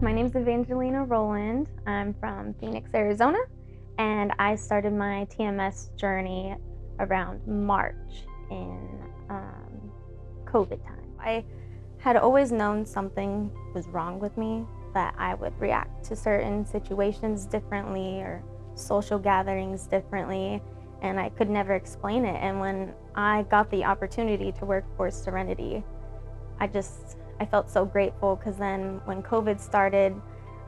My name's Evangelina Rowland. I'm from Phoenix, Arizona, and I started my TMS journey around March in COVID time. I had always known something was wrong with me, that I would react to certain situations differently or social gatherings differently, and I could never explain it. And when I got the opportunity to work for Serenity, I felt so grateful, because then when COVID started,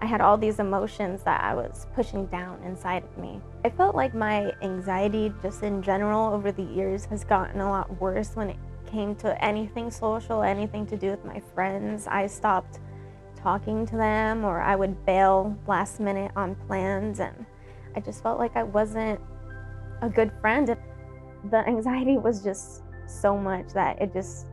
I had all these emotions that I was pushing down inside of me. I felt like my anxiety just in general over the years has gotten a lot worse when it came to anything social, anything to do with my friends. I stopped talking to them, or I would bail last minute on plans, and I just felt like I wasn't a good friend. The anxiety was just so much that it just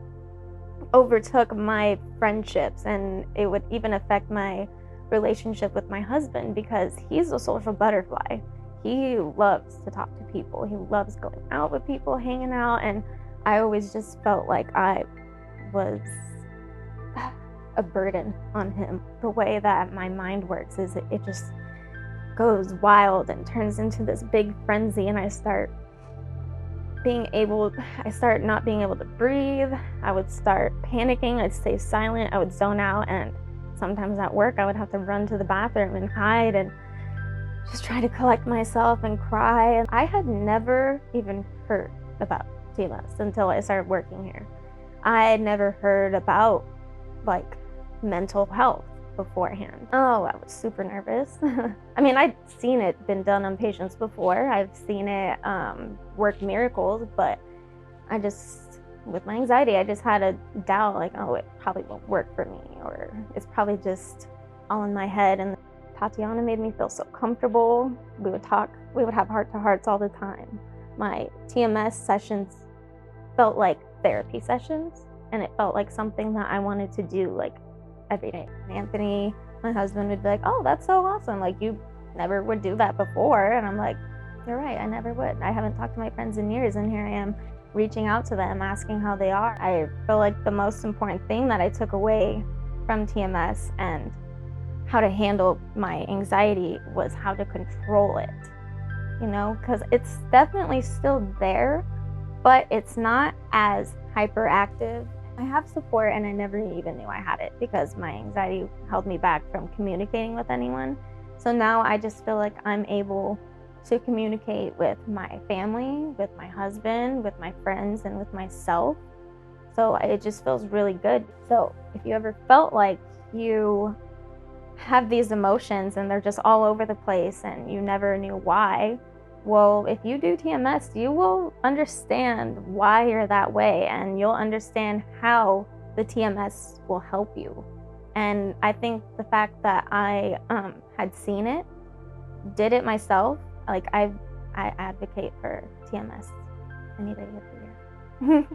overtook my friendships, and it would even affect my relationship with my husband, because he's a social butterfly. He loves to talk to people. He loves going out with people, hanging out, and I always just felt like I was a burden on him. The way that my mind works is it just goes wild and turns into this big frenzy, and I start not being able to breathe. I would start panicking. I'd stay silent. I would zone out, and sometimes at work I would have to run to the bathroom and hide and just try to collect myself and cry. And I had never even heard about TMS until I started working here. I had never heard about like mental health beforehand. Oh, I was super nervous. I mean, I'd seen it been done on patients before. I've seen it work miracles, but with my anxiety, I just had a doubt, like, oh, it probably won't work for me, or it's probably just all in my head. And Tatiana made me feel so comfortable. We would have heart-to-hearts all the time. My TMS sessions felt like therapy sessions, and it felt like something that I wanted to do like every day. Anthony, my husband, would be like, oh, that's so awesome. Like, you never would do that before. And I'm like, you're right, I never would. I haven't talked to my friends in years, and here I am reaching out to them, asking how they are. I feel like the most important thing that I took away from TMS and how to handle my anxiety was how to control it, because it's definitely still there, but it's not as hyperactive. I have support, and I never even knew I had it, because my anxiety held me back from communicating with anyone. So now I just feel like I'm able to communicate with my family, with my husband, with my friends, and with myself. So it just feels really good. So if you ever felt like you have these emotions and they're just all over the place and you never knew why, well, if you do TMS, you will understand why you're that way, and you'll understand how the TMS will help you. And I think the fact that I had seen it, did it myself, like I advocate for TMS any day of the year.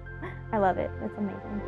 I love it. It's amazing.